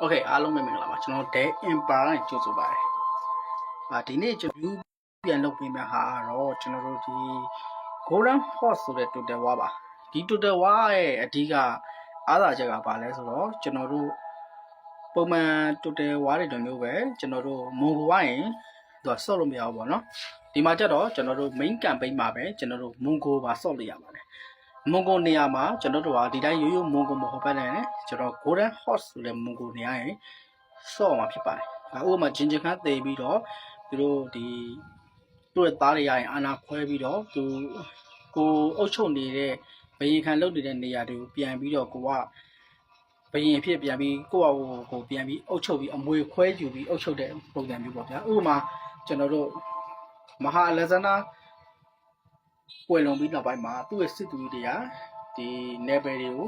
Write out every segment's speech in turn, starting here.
Okay အားလုံးပဲမင်္ဂလာပါကျွန်တော် Day Empire နဲ့ကြိုဆိုပါတယ်ဒီနေ့ကျွန်တော်ပြန်လုပ်ပေးမယ့်ဟာတော့ကျွန်တော်တို့ဒီ Golden Horse ဆိုတဲ့ Total War ပါဒီ Total War ရဲ့အဓိကအားသာချက်ကဘာလဲဆိုတော့ကျွန်တော်တို့ပုံမှန် Total War တွေလိုမျိုးပဲကျွန်တော်တို့ Mongo ဝိုင်းသူကဆော့လို့မရဘူးပေါ့နော်ဒီမှာကျတော့ကျွန်တော်တို့ main campaign မှာပဲကျွန်တော်တို့ Mongo ပါဆော့လို့ရပါတယ်Mongo နေရာမှာကျွန်တော်တို့ကဒီတိုင်းရိုးရိုး Mongo မဟုတ်ဘဲနဲ့ကျွန်တော် Golden Horse ဆိုတဲ့ Mongo နေရာရင်ဆော့မှာဖြစ်ပါတယ်ဥပမာဂျင်ဂျင်ခန်းသေပြီးတော့သူတို့ဒီသူ့ရဲ့သားတွေရရင်အာနာခွဲပြီးတော့သူကိုအုပ်ချုပ်နေတဲ့ဘယင်ခံလုပ်နေတဲ့နေရာတွေကိုပြန်ပြီးတော့ကိုကဘယင်ဖြစ်ပြန်ပြီးကိုယ့်အကိုပြန်ပြီးအုပ်ချုပ်ပြီးအမွေခွဲယူပြီးအုပ်ချုပ်တဲ့ပုံစံမျိုးပေါ့ဗျာဥပမာကျွန်တော်တို့မဟာအလက်ဇန္ဒာကွယ်လွန်ပြီးနောက်ပိုင်းမှာသူ့ရဲ့စစ်သူတွေကဒီနယ်ပယ်တွေကို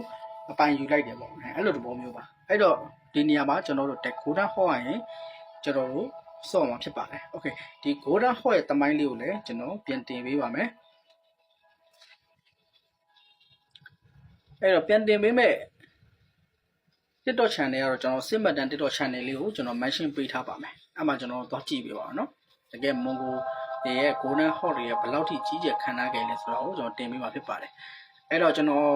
အပိုင်ယူလိုက်တယ်ပေါ့အဲ့လိုတဘောမျိုးပါအဲ့တော့ဒီနေရာမှာကျွန်တော်တို့ Golden Horse ရင်ကျွန်တော်တို့ဆော့မှာဖြစ်ပါတယ်โอเคဒီ Golden Horse ရဲ့တမိုင်းလေးကိုလည်းကျွန်တော်ပြန်တင်ပေးပါမယ်အဲ့တော့ပြန်တင်ပေးမဲ့ TikTok channel ကတော့ကျွန်တော်စစ်မှတ်တမ်း TikTok channel လေးကိုကျွန်တော် mention ပေးထားပါမယ်အဲ့မှာကျွန်တော်သွားကြည့်ပေးပါအောင်နော်တကယ် Mongo ရဲ့ Golden Horse တွေရဲ့ဘယ်လောက်ထိကြီးကျယ်ခံထားခဲ့လဲဆိုတော့ကျွန်တော်တင်ပေးမှာဖြစ်ပါတယ်အဲ့တော့ကျွန်တော်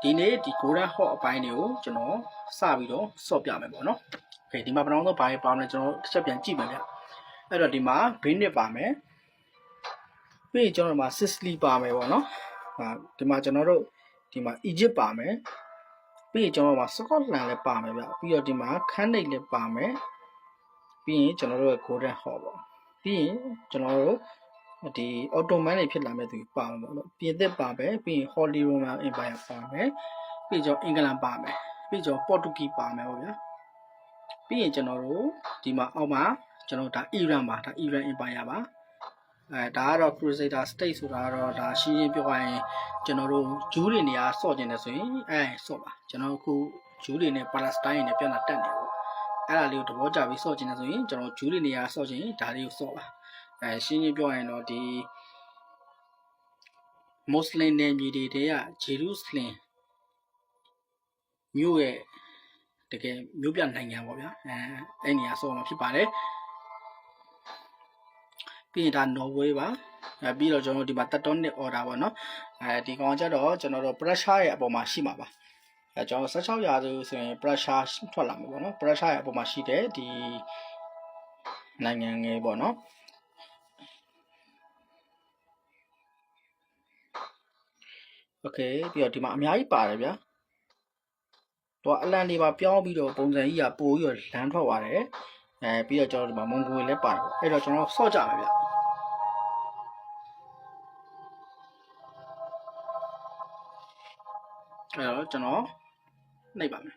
ဒီနေ့ဒီ Golden Horse အပိုင်းတွေကိုကျွန်တော်စပြီးတော့ဆော့ပြမယ်ပေါ့နော်โอเคဒီမှာပထမဆုံးဘာတွေပါမလဲကျွန်တော်တစ်ချက်ပြန်ကြည့်မယ်ဗျအဲ့တော့ဒီမှာ Bennett ပါမယ်ပြီးရင်ကျွန်တော်ဒီမှာ Sicily ပါမယ်ပေါ့နော်ဒီမှာကျွန်တော်တို့ဒီမှာ Egypt ပါမယ်ပြီးရင်ကျွန်တော်တို့မှာ Scotland လည်းပါမယ်ဗျပြီးတော့ဒီမှာ Canada လည်းပါမယ်ပြီးရင်ကျွန်တော်တို့ရဲ့ Golden Horse ပေါ့ပြီးရင်ကျွန်တော်တို့ဒီ Ottoman တွေဖြစ်လာမဲ့သူပါမယ်ပေါ့နော်ပြင်သစ်ပါမယ်ပြီးရင် Holy Roman Empire ပါမယ်ပြီးတော့အင်္ဂလန်ပါမယ်ပြီးတော့ Portuguese ပါမယ်ပေါ့ဗျာပြီးရင်ကျွန်တော်တို့ဒီမှာအောက်မှာကျွန်တော်ဒါ Iran ပါဒါ Iran Empire ပါဒါကတော့ Crusader State ဆိုတာကတော့ဒါရှင်းရှင်းပြောရရင်ကျွန်တော်တို့ဂျူးတွေနေရာဆော့ကျင်တယ်ဆိုရင်ဆော့ပါကျွန်တော်အခုဂျူးတွေနဲ့ Palestine နဲ့ပြန်လာတက်နေပေါ့အဲ့ဒါလေးကိုသဘောကျပြီးဆော့ကျင်တယ်ဆိုရင်ကျွန်တော်ဂျူးတွေနေရာဆော့ကျင်ရင်ဒါလေးကိုဆော့ပါရှင်းရှင်းပြောရရင်တော့ဒီမွတ်စလင်နယ်မြေတွေကဂျေရုဆလင်မြို့ရဲ့တကယ်မြို့ပြနိုင်ငံပေါ့ဗျာအဲ့နေရာဆော့မှာဖြစ်ပါတယ်ပြီးရင်ဒါနော်ဝေးပါပြီးတော့ကျွန်တော်ဒီမှာတက်တော့နှစ် order ပေါ့နော်ဒီကောင်ကျတော့ကျွန်တော်တို့ pressure ရဲ့အပေါ်မှာရှိမှာပါကျွန်တော်16ရာစုဆိုရင် pressure ထွက်လာမှာပေါ့နော် pressure ရဲ့အပေါ်မှာရှိတဲ့ဒီနိုင်ငံငယ်ပေါ့နော်โอเคပြီးတော့ဒီမှာအများကြီးပါတယ်ဗျာတော့အလန်တွေပါပြောင်းပြီးတော့ပုံစံကြီးကပို့ပြီးတော့လမ်းထွက်သွားတယ်ပြီးတော့ကျွန်တော်ဒီမှာမွန်ဂိုလည်းပါတယ်ပေါ့အဲ့တော့ကျွန်တော်ဆော့ကြမယ်ဗျအဲ့တော့ကျွန်တော်နှိပ်ပါမယ်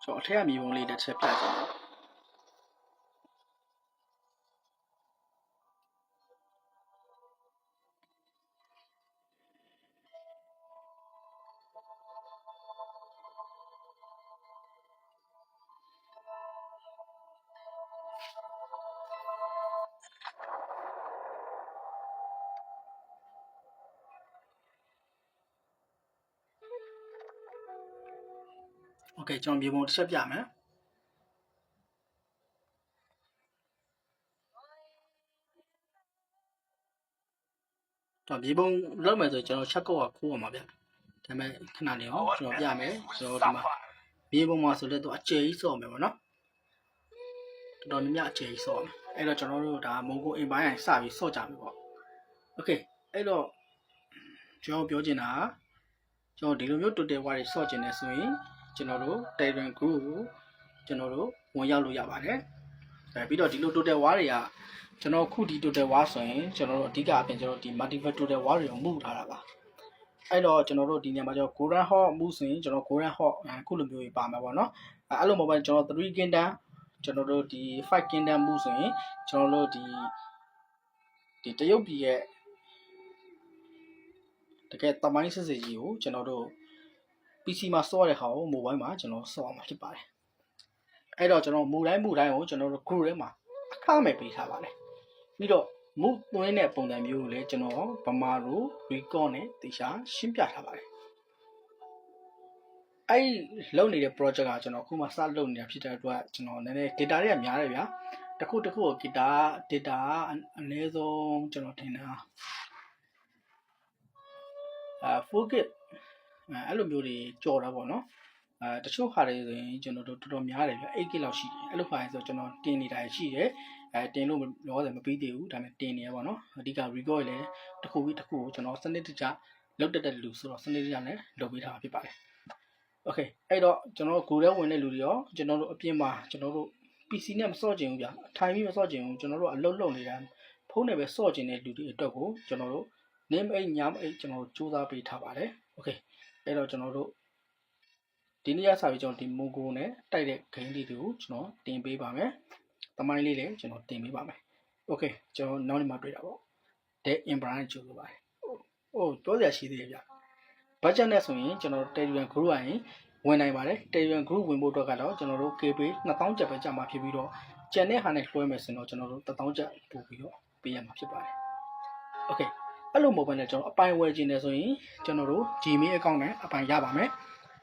ဆိုတော့အထက်ကမြေပုံလေးတစ်ချက်ပြကြအောင်โอเคကျွန်တော်မြေပုံတစ်ချက်ပြမယ်တော့မြေပုံလောက်မယ်ဆိုကျွန်တော်ချက်ကောက်ခိုးအောင်ပါဗျဒါပေမဲ့ခဏနေအောင်ကျွန်တော်ပြမယ်ကျွန်တော်ဒီမှာမြေပုံမှာဆိုတော့သူအကျယ်ကြီးစော့မယ်ပေါ့နော်တော်တော်များများအကျယ်ကြီးစော့မယ်အဲ့တော့ကျွန်တော်တို့ဒါမုံကိုအင်ပိုင်းစပြီးစော့ကြမယ်ပေါ့โอเคအဲ့တော့ကျွန်တော်ပြောချင်တာကျွန်တော်ဒီလိုမျိုး total war တွေစော့ကျင်နေဆိုရင်ကျွန်တော်တို့ Telegram group ကိုကျွန်တော်တို့ဝင်ရောက်လို့ရပါတယ်ပြီးတော့ဒီလို total war တွေကကျွန်တော်ခုဒီ total war ဆိုရင်ကျွန်တော်တို့အဓိကအပြင်ကျွန်တော်ဒီ multiple total war တွေကိုမှုထားတာပါအဲ့တော့ကျွန်တော်တို့ဒီနေရာမှာကျွန်တော် Golden Horse မှုဆိုရင်ကျွန်တော် Golden Horse ခုလိုမျိုးကြီးပါမှာပေါ့နော်အဲ့လိုမဟုတ်ဘဲကျွန်တော်3 kingdom ကျွန်တော်တို့ဒီ5 kingdom မှုဆိုရင်ကျွန်တော်တို့ဒီတရုတ်ပြည်ရဲ့တကယ်တမိုင်းစစ်စစ်ကြီးကိုကျွန်တော်တို့ PC မှာစောတဲ့ဟာကို mobile မှာကျွန်တော်စောအောင်ဖြစ်ပါတယ်အဲ့တော့ကျွန်တော်မူတိုင်းကိုကျွန်တော်တို့ group ထဲမှာအခမဲ့ပေးထားပါတယ်ပြီးတော့မူသွင်းတဲ့ပုံစံမျိုးကိုလည်းကျွန်တော်ဗမာလို record နဲ့တေချာရှင်းပြထားပါတယ် အဲ့လုပ်နေတဲ့ project ကကျွန်တော်အခုမှစလုပ်နေတာဖြစ်တဲ့အတွက်ကျွန်တော်နည်းနည်း data တွေကများတယ်ဗျာတစ်ခုကို data အနည်းဆုံးကျွန်တော်ထင်တာ4GB အဲ့လိုမျိုးတွေကြော်တာပေါ့နော်တချို့ဟာတွေဆိုရင်ကျွန်တော်တို့တော်တော်များတယ်ဗျာ 8GB လောက်ရှိတယ်အဲ့လိုဟာတွေဆိုကျွန်တော်တင်နေတာရှိတယ်တင်လို့လောဆယ်မပြီးသေးဘူးဒါပေမဲ့တင်နေရပါတော့အဓိက record လည်းတစ်ခုပြီးတစ်ခုကိုကျွန်တော်စနစ်တကျလုပ်တတ်တဲ့လူဆိုတော့စနစ်တကျနဲ့လုပ်ပေးထားတာဖြစ်ပါတယ်โอเคအဲ့တော့ကျွန်တော်ကိုယ်ထဲဝင်တဲ့လူတွေရောကျွန်တော်တို့အပြင်မှာကျွန်တော်တို့ PC နဲ့မစော့ကျင်ဘူးဗျာထိုင်ပြီးမစော့ကျင်ဘူးကျွန်တော်တို့အလုပ်လုပ်နေတာဖုန်းနဲ့ပဲစော့ကျင်တဲ့လူတွေအတွက်ကိုကျွန်တော်တို့ name အိတ်ညအိတ်ကျွန်တော်တို့စူးစမ်းပေးထားပါတယ်โอเคအဲ့တော့ကျွန်တော်တို့ဒီနေ့ရစာပြီးကျွန်တော်ဒီ Mongo နဲ့တိုက်တဲ့ game တွေကိုကျွန်တော်တင်ပေးပါမယ်တမိုင်းလေးလည်းကျွန်တော်တင်ပေးပါမယ်โอเคကျွန်တော်နောက်နေ့မှတွေ့တာပေါ့ တဲ့ imbrand ကျိုးလိုပါတယ်ဟိုပြောစရာရှိသေးတယ်ဗျ budget နဲ့ဆိုရင်ကျွန်တော်တို့ Telegram group ရရင်ဝင်နိုင်ပါတယ် Telegram group ဝင်ဖို့အတွက်ကတော့ကျွန်တော်တို့ KB 2000ကျပ်ပဲကြာမှာဖြစ်ပြီးတော့ကျန်တဲ့ဟာနဲ့လွှဲမယ်ဆိုတော့ကျွန်တော်တို့1000ကျပ်ပို့ပြီးတော့ပေးရမှာဖြစ်ပါတယ် okay အဲ့လိုမဟုတ်ဘဲနဲ့ကျွန်တော်အပိုင်ဝယ်ခြင်းနဲ့ဆိုရင်ကျွန်တော်တို့ Gmail account နဲ့အပိုင်ရပါမယ်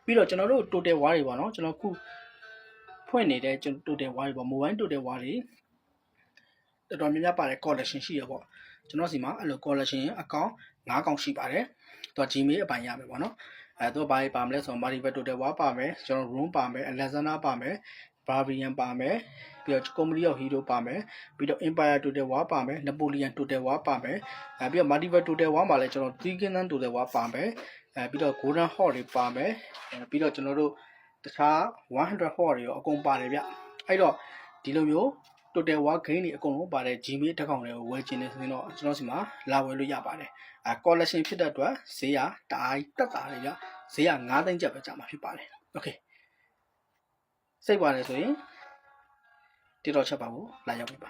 ပြီးတော့ကျွန်တော်တို့ total war တွေပေါ့နော်ကျွန်တော်ခုဖွင့်နေတဲ့ကျွန်တော် total war တွေပေါ့ mobile total war တွေတော်တော်များများပါတယ် collection ရှိရပေါ့ကျွန်တော်စီမှာအဲ့လို collection account 5 ကောင်ရှိပါတယ်သူက Gmail အပိုင်ရမယ်ပေါ့နော်သူကဘာတွေပါမလဲဆိုတော့ Marivel Total War ပါမယ်ကျွန်တော် Room ပါမယ် Alexander ပါမယ် Barbarian ပါမယ်ပြီးတော့ Comedy of Hero ပါမယ်ပြီးတော့ Empire Total War ပါမယ် Napoleon Total War ပါမယ်ပြီးတော့ Marivel Total War မှာလည်းကျွန်တော် Three Kingdom Total War ပါမယ်ပြီးတော့ Golden Horde တွေပါမယ်ပြီးတော့ကျွန်တော်တို့တခြား100 Horde တွေရောအကုန်ပါတယ်ဗျအဲ့တော့ဒီလိုမျိုးtotal war gain တွေအကုန်လုံးပါတဲ့ Gmail တက်ကောင်တွေကိုဝယ်ခြင်းနေဆိုရင်တော့ကျွန်တော်စီမှာလာဝယ်လို့ရပါတယ်collection ဖြစ်တဲ့အတွက်ဈေးကတအားတက်တာလေဗျဈေးက9သိန်းကျပ်ပဲကြာမှာဖြစ်ပါတယ် okay စိတ်ပါတယ်ဆိုရင် TikTok ချက်ပါဖို့လာရောက်ပြီပါ